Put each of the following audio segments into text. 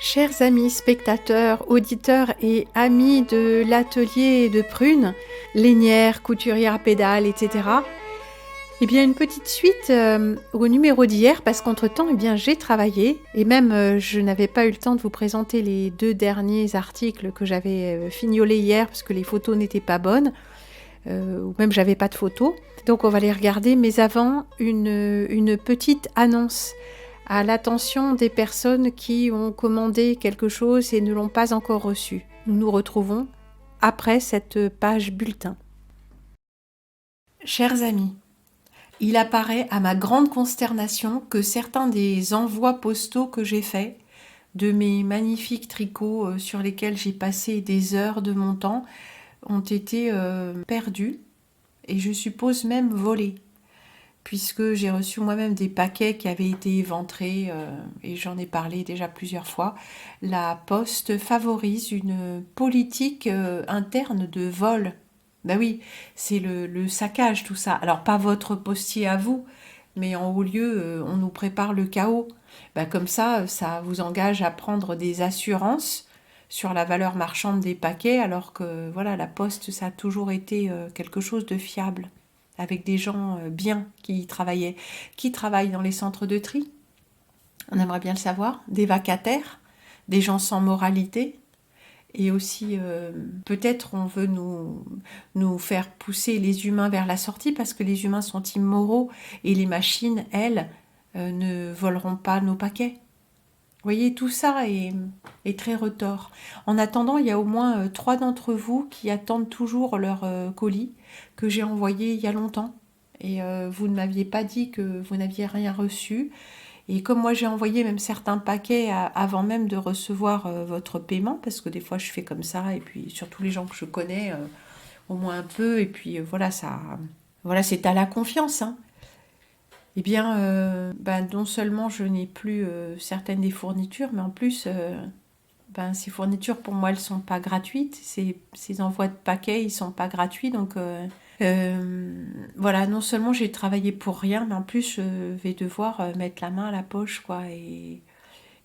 Chers amis spectateurs, auditeurs et amis de l'atelier de Prune, lainière, couturière à pédales, etc. Eh bien, une petite suite au numéro d'hier, parce qu'entre-temps, eh bien, j'ai travaillé, et même je n'avais pas eu le temps de vous présenter les 2 derniers articles que j'avais fignolés hier, parce que les photos n'étaient pas bonnes, ou même j'avais pas de photos. Donc on va les regarder, mais avant, une petite annonce à l'attention des personnes qui ont commandé quelque chose et ne l'ont pas encore reçu. Nous nous retrouvons après cette page bulletin. Chers amis, il apparaît à ma grande consternation que certains des envois postaux que j'ai faits, de mes magnifiques tricots sur lesquels j'ai passé des heures de mon temps, ont été perdus et je suppose même volés, puisque j'ai reçu moi-même des paquets qui avaient été éventrés, et j'en ai parlé déjà plusieurs fois. La Poste favorise une politique interne de vol. Ben oui, c'est le saccage, tout ça. Alors, pas votre postier à vous, mais en haut lieu, on nous prépare le chaos. Ben, comme ça vous engage à prendre des assurances sur la valeur marchande des paquets, alors que voilà, la Poste, ça a toujours été quelque chose de fiable, avec des gens bien qui y travaillaient. Qui travaillent dans les centres de tri? On aimerait bien le savoir. Des vacataires, des gens sans moralité. Et aussi, peut-être on veut nous faire pousser les humains vers la sortie parce que les humains sont immoraux et les machines, elles, ne voleront pas nos paquets. Vous voyez, tout ça est très retors. En attendant, il y a au moins 3 d'entre vous qui attendent toujours leur colis que j'ai envoyé il y a longtemps. Et vous ne m'aviez pas dit que vous n'aviez rien reçu. Et comme moi j'ai envoyé même certains paquets avant même de recevoir votre paiement, parce que des fois je fais comme ça, et puis surtout les gens que je connais, au moins un peu, et puis voilà, c'est à la confiance, hein. Eh bien, non seulement je n'ai plus certaines des fournitures, mais en plus, ces fournitures, pour moi, elles ne sont pas gratuites. Ces envois de paquets, ils ne sont pas gratuits. Donc, voilà, non seulement j'ai travaillé pour rien, mais en plus, je vais devoir mettre la main à la poche, quoi. Et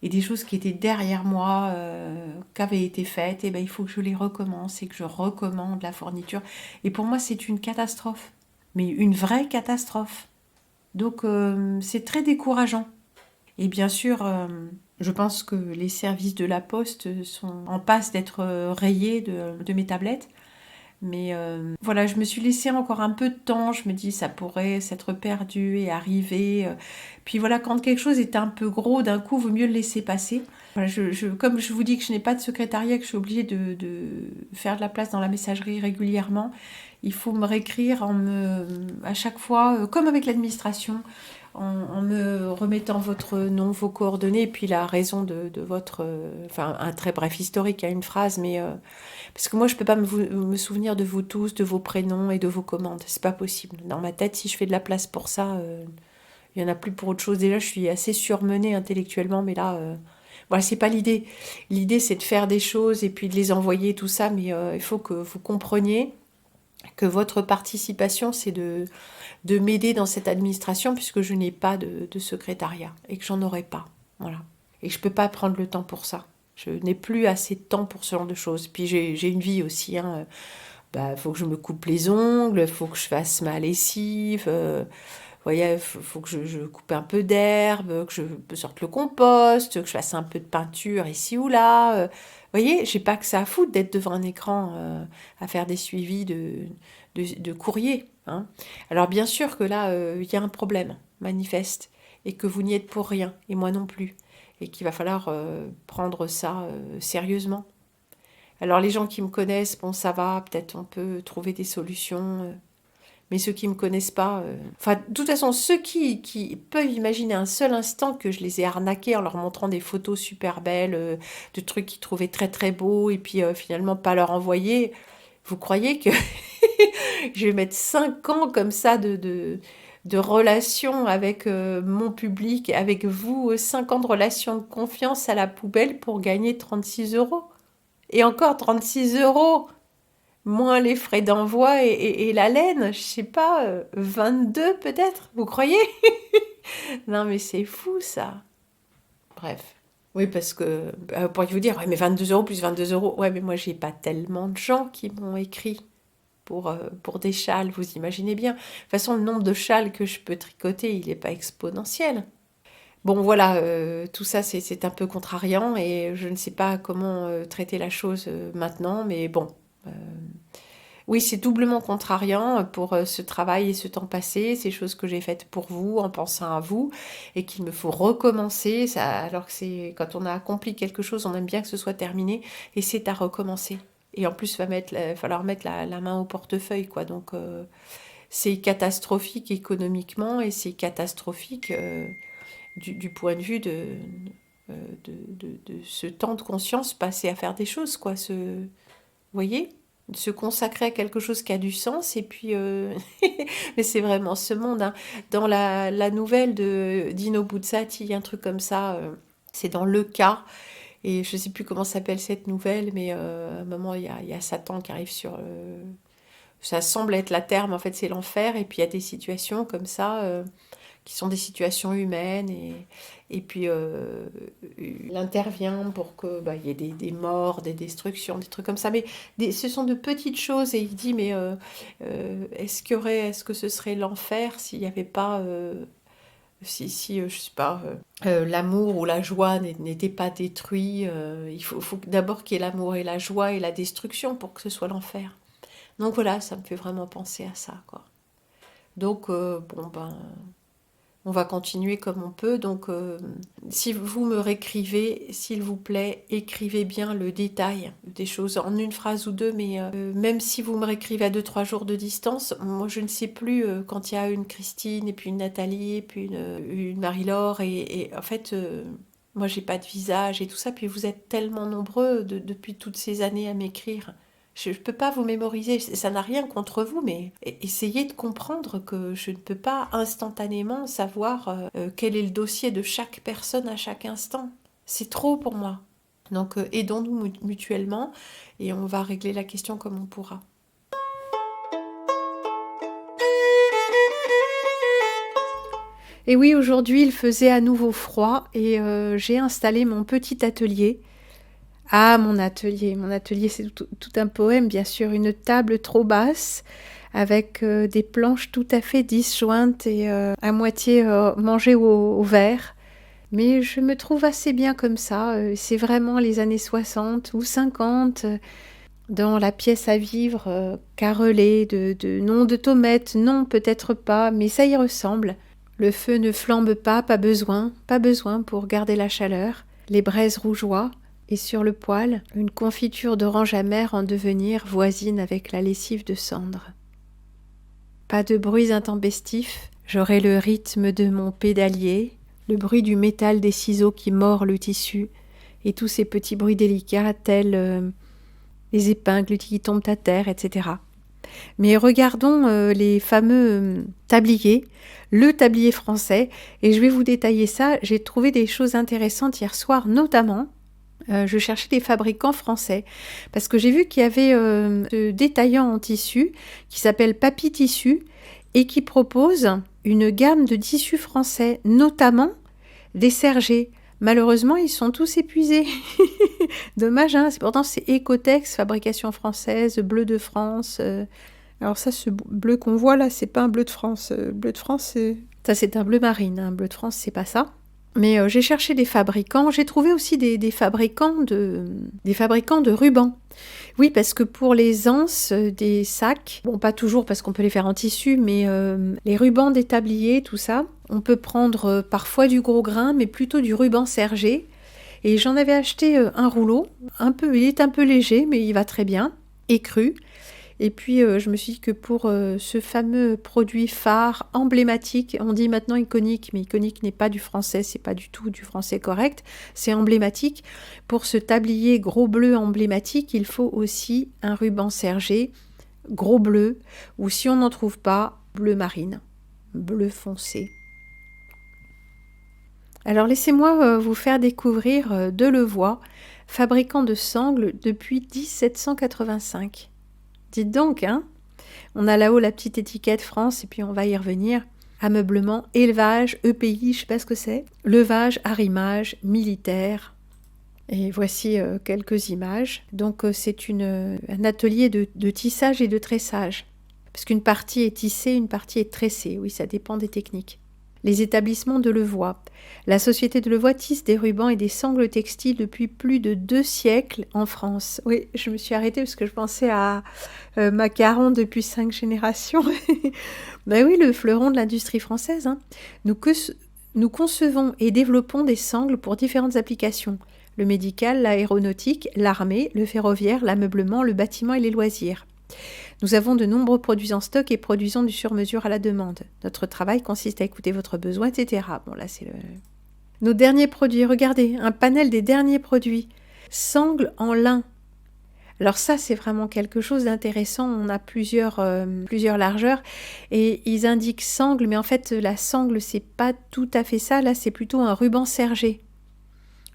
des choses qui étaient derrière moi, qui avaient été faites, et ben, il faut que je les recommence et que je recommande la fourniture. Et pour moi, c'est une catastrophe. Mais une vraie catastrophe. Donc c'est très décourageant. Et bien sûr, je pense que les services de la Poste sont en passe d'être rayés de mes tablettes. Mais voilà, je me suis laissé encore un peu de temps. Je me dis, ça pourrait s'être perdu et arriver. Puis voilà, quand quelque chose est un peu gros, d'un coup, il vaut mieux le laisser passer. Voilà, comme je vous dis que je n'ai pas de secrétariat, que je suis obligée de faire de la place dans la messagerie régulièrement, il faut me réécrire à chaque fois, comme avec l'administration, en me remettant votre nom, vos coordonnées, et puis la raison de votre... enfin, un très bref historique, à une phrase, mais... parce que moi, je peux pas me souvenir de vous tous, de vos prénoms et de vos commandes. C'est pas possible. Dans ma tête, si je fais de la place pour ça, il y en a plus pour autre chose. Déjà, je suis assez surmenée intellectuellement, mais là... voilà, c'est pas l'idée. L'idée, c'est de faire des choses et puis de les envoyer, tout ça, mais il faut que vous compreniez que votre participation, c'est de m'aider dans cette administration, puisque je n'ai pas de secrétariat et que j'en aurai pas. Voilà. Et je peux pas prendre le temps pour ça. Je n'ai plus assez de temps pour ce genre de choses. Puis j'ai une vie aussi, hein. Faut que je me coupe les ongles, faut que je fasse ma lessive, vous voyez, faut que je coupe un peu d'herbe, que je sorte le compost, que je fasse un peu de peinture ici ou là. Vous voyez, j'ai pas que ça à foutre d'être devant un écran à faire des suivis de courrier, hein. Alors bien sûr que là, il y a un problème manifeste et que vous n'y êtes pour rien, et moi non plus, et qu'il va falloir prendre ça sérieusement. Alors les gens qui me connaissent, bon ça va, peut-être on peut trouver des solutions, mais ceux qui me connaissent pas... Enfin, de toute façon, ceux qui peuvent imaginer un seul instant que je les ai arnaqués en leur montrant des photos super belles, de trucs qu'ils trouvaient très très beaux, et puis finalement pas leur envoyer, vous croyez que je vais mettre 5 ans comme ça de relation avec mon public, avec vous, 5 ans de relation de confiance à la poubelle pour gagner 36 euros? Et encore 36 euros, moins les frais d'envoi et la laine, je sais pas, 22 peut-être, vous croyez? Non mais c'est fou ça. Bref. Oui, parce que, pourriez vous dire, ouais, mais 22 € plus 22 €. Ouais, mais moi, j'ai pas tellement de gens qui m'ont écrit pour des châles, vous imaginez bien. De toute façon, le nombre de châles que je peux tricoter, il n'est pas exponentiel. Bon, voilà, tout ça, c'est un peu contrariant et je ne sais pas comment traiter la chose maintenant, mais bon. euh, oui, c'est doublement contrariant pour ce travail et ce temps passé, ces choses que j'ai faites pour vous, en pensant à vous, et qu'il me faut recommencer, ça, alors que c'est quand on a accompli quelque chose, on aime bien que ce soit terminé, et c'est à recommencer. Et en plus, il va falloir mettre la main au portefeuille, quoi. Donc, c'est catastrophique économiquement et c'est catastrophique du point de vue de ce temps de conscience passé à faire des choses, quoi. Vous voyez? Se consacrer à quelque chose qui a du sens et puis mais c'est vraiment ce monde, hein. Dans la nouvelle de Dino Buzzati, il y a un truc comme ça, c'est dans Le Cas et je sais plus comment s'appelle cette nouvelle, mais à un moment il y a Satan qui arrive ça semble être la terre, mais en fait c'est l'enfer et puis il y a des situations comme ça qui sont des situations humaines et puis il intervient pour que il y ait des morts, des destructions, des trucs comme ça. Mais ce sont de petites choses et il dit mais est-ce que ce serait l'enfer s'il n'y avait pas si je sais pas l'amour ou la joie n'était pas détruit. Il faut d'abord qu'il y ait l'amour et la joie et la destruction pour que ce soit l'enfer. Donc voilà, ça me fait vraiment penser à ça, quoi. Donc bon ben on va continuer comme on peut. Donc, si vous me réécrivez, s'il vous plaît, écrivez bien le détail des choses en une phrase ou deux. Mais même si vous me réécrivez à 2-3 jours de distance, moi je ne sais plus quand il y a une Christine et puis une Nathalie et puis une Marie-Laure. Et en fait, moi j'ai pas de visage et tout ça. Puis vous êtes tellement nombreux depuis toutes ces années à m'écrire. Je ne peux pas vous mémoriser, ça n'a rien contre vous, mais essayez de comprendre que je ne peux pas instantanément savoir quel est le dossier de chaque personne à chaque instant. C'est trop pour moi. Donc aidons-nous mutuellement et on va régler la question comme on pourra. Et oui, aujourd'hui il faisait à nouveau froid et j'ai installé mon petit atelier. Ah, mon atelier, c'est tout un poème, bien sûr, une table trop basse, avec des planches tout à fait disjointes et à moitié mangées au verre. Mais je me trouve assez bien comme ça, c'est vraiment les années 60 ou 50, dans la pièce à vivre, carrelée de noms de tomates, non, peut-être pas, mais ça y ressemble. Le feu ne flambe pas besoin pour garder la chaleur. Les braises rougeoient, et sur le poêle, une confiture d'orange amère en devenir voisine avec la lessive de cendre. Pas de bruits intempestifs, j'aurai le rythme de mon pédalier, le bruit du métal des ciseaux qui mord le tissu, et tous ces petits bruits délicats tels les épingles qui tombent à terre, etc. Mais regardons les fameux tabliers, le tablier français, et je vais vous détailler ça. J'ai trouvé des choses intéressantes hier soir, notamment je cherchais des fabricants français parce que j'ai vu qu'il y avait ce détaillant en tissu qui s'appelle Papy Tissu et qui propose une gamme de tissus français, notamment des sergés. Malheureusement, ils sont tous épuisés. Dommage, hein. Pourtant, c'est Ecotex, fabrication française, bleu de France. Alors ça, ce bleu qu'on voit là, c'est pas un bleu de France. Bleu de France, ça c'est un bleu marine. Un bleu de France, c'est pas ça. Mais j'ai cherché des fabricants, j'ai trouvé aussi des fabricants de rubans. Oui, parce que pour les anses des sacs, bon pas toujours parce qu'on peut les faire en tissu, mais les rubans des tabliers, tout ça, on peut prendre parfois du gros grain, mais plutôt du ruban sergé. Et j'en avais acheté un rouleau, il est un peu léger, mais il va très bien, écru. Et puis, je me suis dit que pour ce fameux produit phare emblématique, on dit maintenant iconique, mais iconique n'est pas du français, c'est pas du tout du français correct, c'est emblématique. Pour ce tablier gros bleu emblématique, il faut aussi un ruban sergé, gros bleu, ou si on n'en trouve pas, bleu marine, bleu foncé. Alors laissez-moi vous faire découvrir Delevoye, fabricant de sangles depuis 1785. Dites donc, hein, on a là-haut la petite étiquette France et puis on va y revenir. Ameublement, élevage, EPI, je sais pas ce que c'est. Levage, arrimage, militaire, Et voici quelques images. Donc c'est un atelier de tissage et de tressage. Parce qu'une partie est tissée, une partie est tressée. Oui, ça dépend des techniques. Les établissements de Levoix. La société de Levoix tisse des rubans et des sangles textiles depuis plus de 2 siècles en France. Oui, je me suis arrêtée parce que je pensais à Macaron depuis 5 générations. Ben oui, le fleuron de l'industrie française. Hein. Nous concevons et développons des sangles pour différentes applications. Le médical, l'aéronautique, l'armée, le ferroviaire, l'ameublement, le bâtiment et les loisirs. Nous avons de nombreux produits en stock et produisons du sur-mesure à la demande. Notre travail consiste à écouter votre besoin, etc. Bon, là, c'est nos derniers produits. Regardez, un panel des derniers produits. Sangles en lin. Alors ça, c'est vraiment quelque chose d'intéressant. On a plusieurs largeurs et ils indiquent sangle, mais en fait, la sangle, c'est pas tout à fait ça. Là, c'est plutôt un ruban sergé.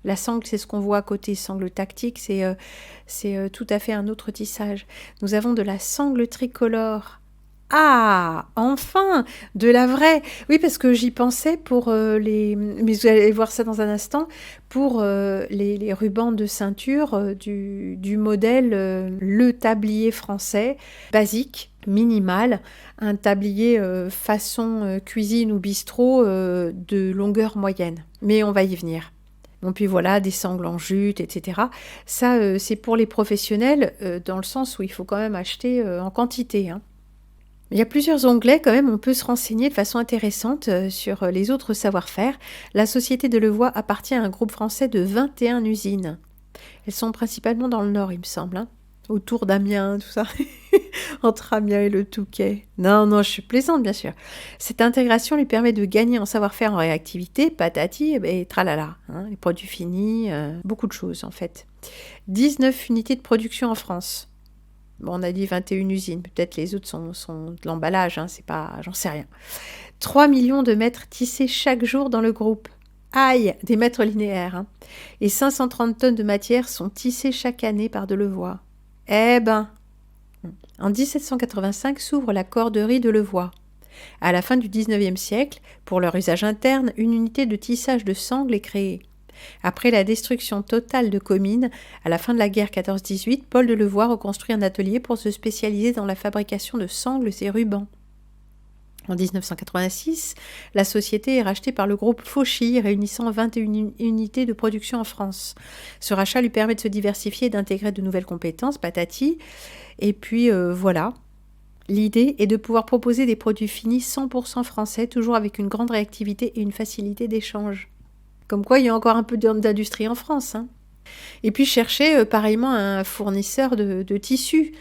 La sangle, c'est ce qu'on voit à côté. Sangle tactique, c'est tout à fait un autre tissage. Nous avons de la sangle tricolore. Ah, enfin, de la vraie. Oui, parce que j'y pensais pour mais vous allez voir ça dans un instant, pour les rubans de ceinture du modèle le tablier français, basique, minimal, un tablier façon cuisine ou bistrot de longueur moyenne. Mais on va y venir. Bon, puis voilà, des sangles en jute, etc. Ça, c'est pour les professionnels, dans le sens où il faut quand même acheter en quantité. Hein. Il y a plusieurs onglets, quand même, on peut se renseigner de façon intéressante sur les autres savoir-faire. La société de Levoix appartient à un groupe français de 21 usines. Elles sont principalement dans le nord, il me semble, hein. Autour d'Amiens, tout ça. Entre Amiens et le Touquet. Non, je suis plaisante, bien sûr. Cette intégration lui permet de gagner en savoir-faire, en réactivité, patati et tralala. Hein, les produits finis, beaucoup de choses, en fait. 19 unités de production en France. Bon, on a dit 21 usines. Peut-être les autres sont de l'emballage, hein, c'est pas, j'en sais rien. 3 millions de mètres tissés chaque jour dans le groupe. Aïe, des mètres linéaires. Hein. Et 530 tonnes de matière sont tissées chaque année par de Levoix. Eh ben, en 1785 s'ouvre la corderie de Levoix. À la fin du XIXe siècle, pour leur usage interne, une unité de tissage de sangles est créée. Après la destruction totale de Comines, à la fin de la guerre 14-18, Paul de Levoix reconstruit un atelier pour se spécialiser dans la fabrication de sangles et rubans. En 1986, la société est rachetée par le groupe Fauchy, réunissant 21 unités de production en France. Ce rachat lui permet de se diversifier et d'intégrer de nouvelles compétences, patati. Et puis voilà. L'idée est de pouvoir proposer des produits finis 100% français, toujours avec une grande réactivité et une facilité d'échange. Comme quoi, il y a encore un peu d'industrie en France. Hein. Et puis, chercher pareillement un fournisseur de tissus.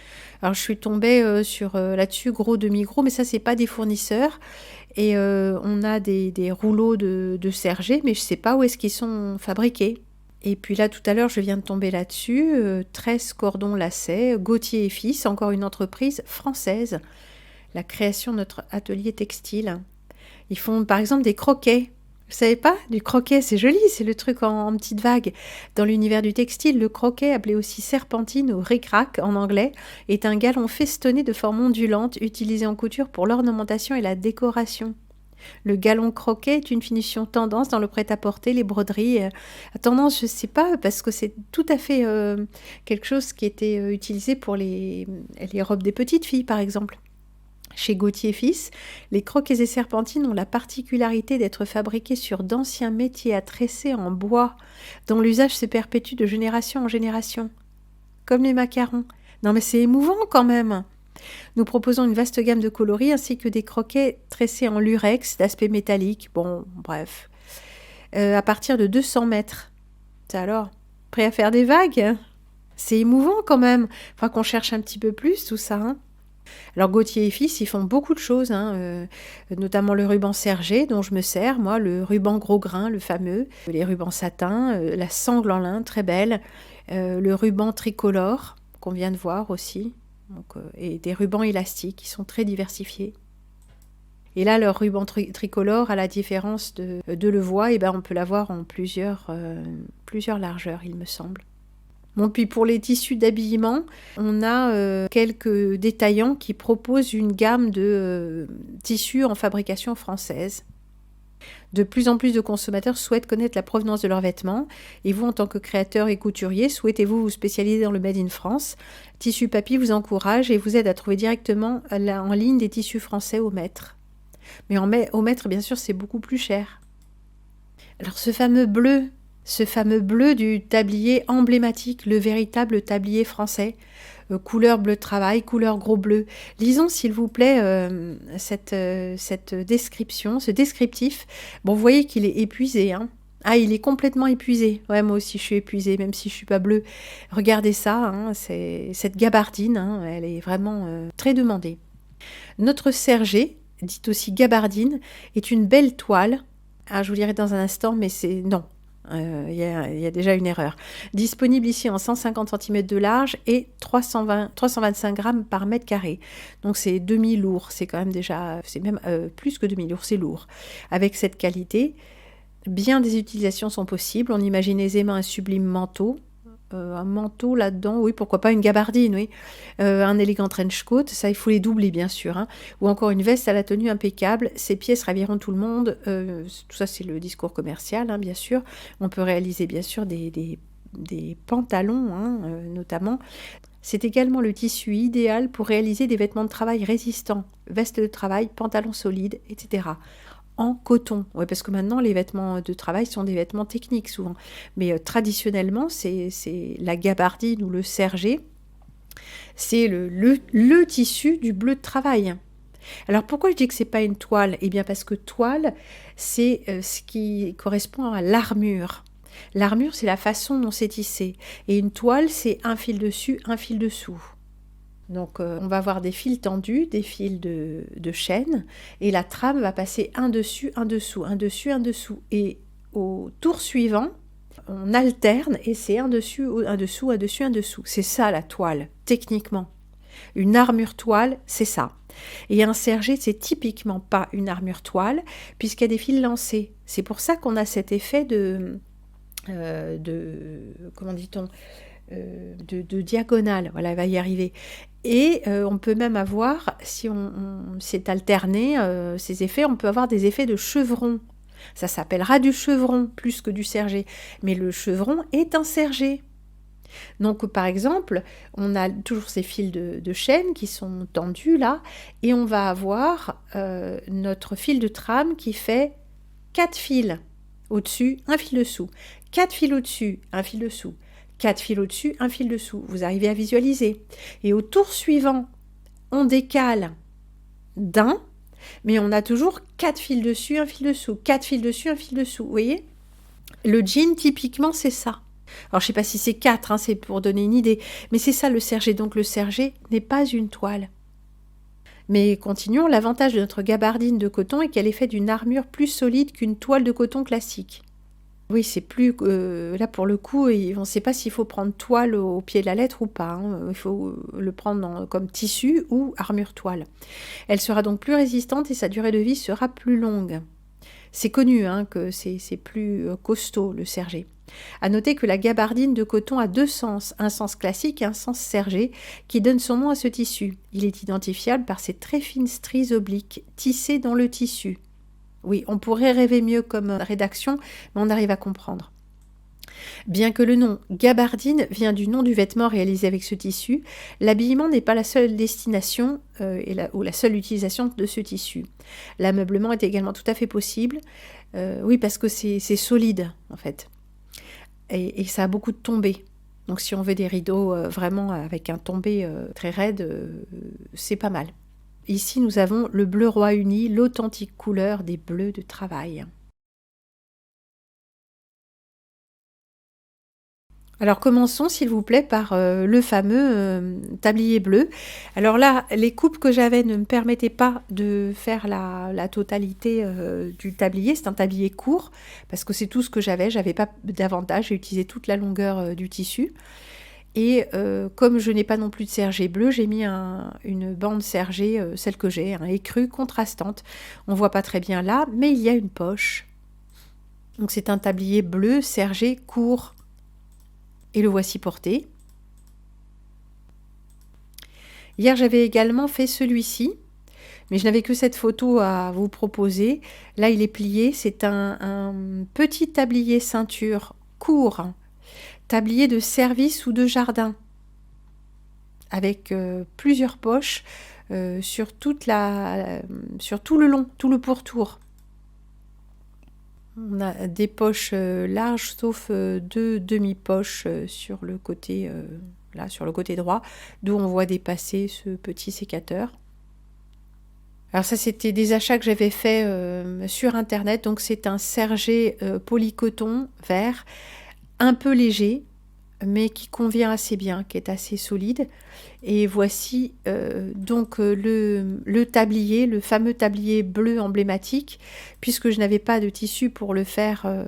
Alors, je suis tombée sur là-dessus, gros, demi-gros, mais ça, c'est pas des fournisseurs. Et on a des rouleaux de sergés, mais je sais pas où est-ce qu'ils sont fabriqués. Et puis là, tout à l'heure, je viens de tomber là-dessus. 13 cordons lacets, Gauthier et Fils, encore une entreprise française. La création de notre atelier textile. Ils font, par exemple, des croquets. Vous savez pas? Du croquet, c'est joli, c'est le truc en petite vague. Dans l'univers du textile, le croquet, appelé aussi serpentine ou ric-rac en anglais, est un galon festonné de forme ondulante utilisé en couture pour l'ornementation et la décoration. Le galon croquet est une finition tendance dans le prêt-à-porter, les broderies. Tendance, je ne sais pas, parce que c'est tout à fait quelque chose qui était utilisé pour les robes des petites filles, par exemple. Chez Gauthier Fils, les croquets et serpentines ont la particularité d'être fabriqués sur d'anciens métiers à tresser en bois, dont l'usage se perpétue de génération en génération. Comme les macarons. Non mais c'est émouvant quand même. Nous proposons une vaste gamme de coloris ainsi que des croquets tressés en lurex d'aspect métallique. Bon, bref. À partir de 200 mètres. Ça alors, prêt à faire des vagues? C'est émouvant quand même. Enfin qu'on cherche un petit peu plus tout ça, hein. Alors Gauthier et Fils, ils font beaucoup de choses, hein, notamment le ruban sergé dont je me sers, moi, le ruban gros grain, le fameux, les rubans satin, la sangle en lin, très belle, le ruban tricolore qu'on vient de voir aussi, donc, et des rubans élastiques qui sont très diversifiés. Et là, leur ruban tricolore, à la différence de Levoix, eh ben, on peut l'avoir en plusieurs largeurs, il me semble. Bon, puis pour les tissus d'habillement, on a quelques détaillants qui proposent une gamme de tissus en fabrication française. De plus en plus de consommateurs souhaitent connaître la provenance de leurs vêtements. Et vous, en tant que créateur et couturier, souhaitez-vous vous spécialiser dans le Made in France? Tissu Papy vous encourage et vous aide à trouver directement en ligne des tissus français au mètre. Mais au mètre, bien sûr, c'est beaucoup plus cher. Alors ce fameux bleu du tablier emblématique, le véritable tablier français, couleur bleu de travail, couleur gros bleu. Lisons s'il vous plaît cette description, ce descriptif. Bon, vous voyez qu'il est épuisé, hein. Ah, il est complètement épuisé. Ouais, moi aussi je suis épuisée, même si je suis pas bleue. Regardez ça, hein, cette gabardine, hein, elle est vraiment très demandée. Notre sergé, dite aussi gabardine, est une belle toile. Ah, je vous dirai dans un instant, mais c'est non. Il y a déjà une erreur. Disponible ici en 150 cm de large et 325 grammes par mètre carré. Donc c'est demi-lourd, c'est quand même déjà, c'est même plus que demi-lourd, c'est lourd. Avec cette qualité, bien des utilisations sont possibles. On imagine aisément un sublime manteau. Un manteau là-dedans, oui, pourquoi pas une gabardine, oui. Un élégant trench coat, ça il faut les doubler bien sûr, hein. Ou encore une veste à la tenue impeccable, ces pièces raviront tout le monde, tout ça c'est le discours commercial, hein, bien sûr. On peut réaliser bien sûr des pantalons, hein, notamment. C'est également le tissu idéal pour réaliser des vêtements de travail résistants, vestes de travail, pantalons solides, etc. En coton. Ouais, parce que maintenant, les vêtements de travail sont des vêtements techniques souvent. Mais traditionnellement, c'est la gabardine ou le sergé. C'est le tissu du bleu de travail. Alors pourquoi je dis que c'est pas une toile? Eh bien parce que toile, c'est ce qui correspond à l'armure. L'armure, c'est la façon dont c'est tissé. Et une toile, c'est un fil dessus, un fil dessous. Donc on va avoir des fils tendus, des fils de chaîne, et la trame va passer un dessus, un dessous, un dessus, un dessous. Et au tour suivant, on alterne et c'est un dessus, un dessous, un dessus, un dessous. C'est ça la toile, techniquement. Une armure toile, c'est ça. Et un sergé, c'est typiquement pas une armure toile, puisqu'il y a des fils lancés. C'est pour ça qu'on a cet effet de comment dit-on, de diagonale. Voilà, elle va y arriver. Et on peut même avoir, si on s'est alterné ces effets, on peut avoir des effets de chevron. Ça s'appellera du chevron plus que du sergé. Mais le chevron est un sergé. Donc par exemple, on a toujours ces fils de chaîne qui sont tendus là, et on va avoir notre fil de trame qui fait 4 fils au-dessus, un fil dessous, 4 fils au-dessus, un fil dessous, 4 fils au-dessus, un fil dessous. Vous arrivez à visualiser. Et au tour suivant, on décale d'un, mais on a toujours 4 fils dessus, un fil dessous, 4 fils dessus, un fil dessous. Vous voyez? Le jean, typiquement, c'est ça. Alors, je ne sais pas si c'est 4, hein, c'est pour donner une idée, mais c'est ça le sergé. Donc, le sergé n'est pas une toile. Mais continuons, l'avantage de notre gabardine de coton est qu'elle est faite d'une armure plus solide qu'une toile de coton classique. Oui, c'est plus... là, pour le coup, on ne sait pas s'il faut prendre toile au pied de la lettre ou pas, hein. Il faut le prendre comme tissu ou armure toile. Elle sera donc plus résistante et sa durée de vie sera plus longue. C'est connu hein, que c'est plus costaud, le sergé. À noter que la gabardine de coton a deux sens, un sens classique et un sens sergé, qui donne son nom à ce tissu. Il est identifiable par ses très fines stries obliques, tissées dans le tissu. Oui, on pourrait rêver mieux comme rédaction, mais on arrive à comprendre. Bien que le nom gabardine vient du nom du vêtement réalisé avec ce tissu, l'habillement n'est pas la seule destination ou la seule utilisation de ce tissu. L'ameublement est également tout à fait possible, oui parce que c'est solide en fait, et ça a beaucoup de tombées. Donc si on veut des rideaux vraiment avec un tombé très raide, c'est pas mal. Ici nous avons le bleu roi uni, l'authentique couleur des bleus de travail. Alors commençons s'il vous plaît par le fameux tablier bleu. Alors là, les coupes que j'avais ne me permettaient pas de faire la totalité du tablier. C'est un tablier court parce que c'est tout ce que j'avais pas d'avantage, j'ai utilisé toute la longueur du tissu. Et comme je n'ai pas non plus de sergé bleu, j'ai mis une bande sergée, celle que j'ai, écrue, contrastante. On voit pas très bien là, mais il y a une poche. Donc c'est un tablier bleu sergé court. Et le voici porté. Hier, j'avais également fait celui-ci, Mais je n'avais que cette photo à vous proposer. Là, il est plié. C'est un petit tablier ceinture court, tablier de service ou de jardin, avec plusieurs poches sur tout le long, tout le pourtour. On a des poches larges, sauf deux demi-poches sur le côté là, sur le côté droit, d'où on voit dépasser ce petit sécateur. Alors ça, c'était des achats que j'avais fait sur internet. Donc c'est un sergé polycoton vert, un peu léger, mais qui convient assez bien, qui est assez solide. Et voici donc le tablier, le fameux tablier bleu emblématique, puisque je n'avais pas de tissu pour le faire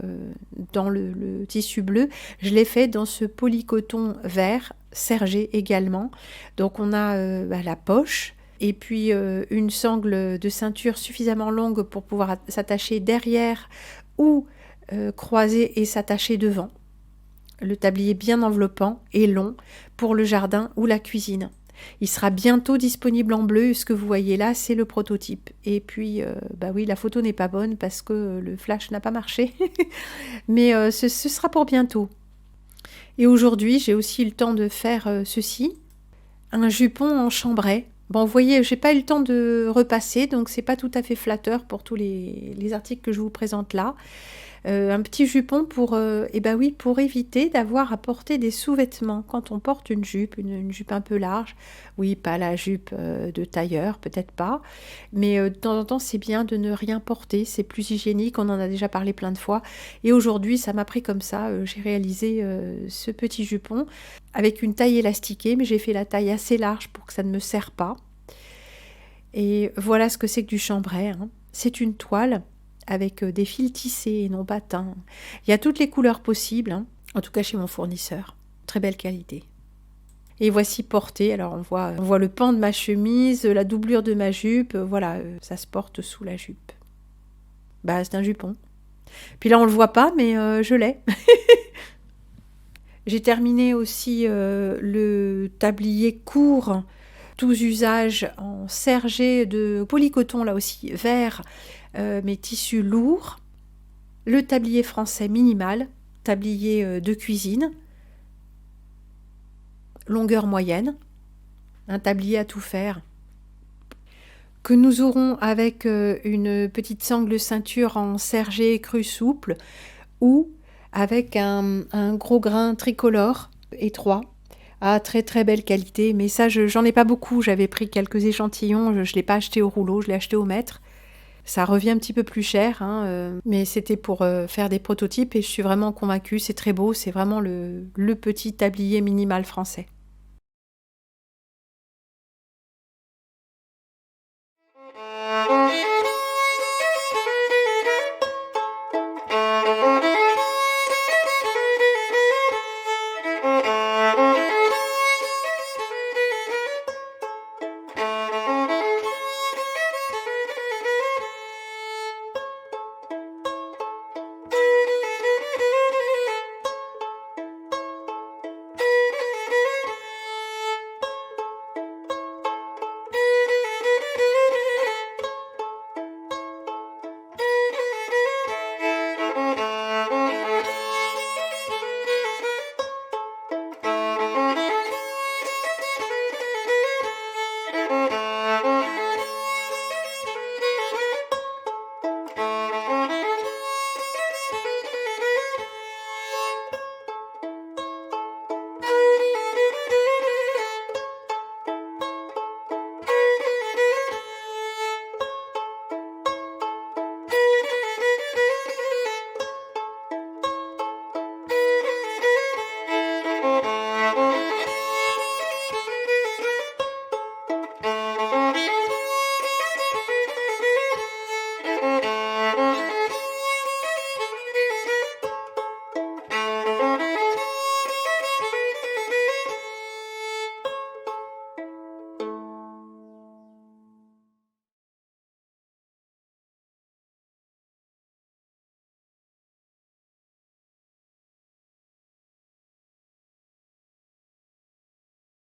dans le tissu bleu, je l'ai fait dans ce polycoton vert, sergé également. Donc on a la poche, et puis une sangle de ceinture suffisamment longue pour pouvoir s'attacher derrière ou croiser et s'attacher devant. Le tablier bien enveloppant et long pour le jardin ou la cuisine. Il sera bientôt disponible en bleu. Ce que vous voyez là, c'est le prototype. Et puis, oui, la photo n'est pas bonne parce que le flash n'a pas marché. Mais ce sera pour bientôt. Et aujourd'hui, j'ai aussi eu le temps de faire ceci. Un jupon en chambray. Bon, vous voyez, j'ai pas eu le temps de repasser, donc c'est pas tout à fait flatteur pour tous les articles que je vous présente là. Un petit jupon pour éviter d'avoir à porter des sous-vêtements quand on porte une jupe un peu large. Oui, pas la jupe de tailleur, peut-être pas, mais de temps en temps c'est bien de ne rien porter, c'est plus hygiénique, on en a déjà parlé plein de fois. Et aujourd'hui, ça m'a pris comme ça, j'ai réalisé ce petit jupon avec une taille élastiquée, mais j'ai fait la taille assez large pour que ça ne me serre pas. Et voilà ce que c'est que du chambray, hein. C'est une toile avec des fils tissés et non pas teints. Il y a toutes les couleurs possibles, hein, en tout cas chez mon fournisseur. Très belle qualité. Et voici porté, alors on voit le pan de ma chemise, la doublure de ma jupe, ça se porte sous la jupe. C'est un jupon. Puis là on le voit pas, mais je l'ai. J'ai terminé aussi le tablier court, tous usages en sergé de polycoton, là aussi vert, mais tissu lourd, le tablier français minimal, tablier de cuisine, longueur moyenne, un tablier à tout faire, que nous aurons avec une petite sangle ceinture en sergé cru souple ou avec un gros grain tricolore étroit, à très très belle qualité, mais ça j'en ai pas beaucoup, j'avais pris quelques échantillons, je ne l'ai pas acheté au rouleau, je l'ai acheté au mètre. Ça revient un petit peu plus cher, mais c'était pour faire des prototypes et je suis vraiment convaincue, c'est très beau, c'est vraiment le petit tablier minimal français.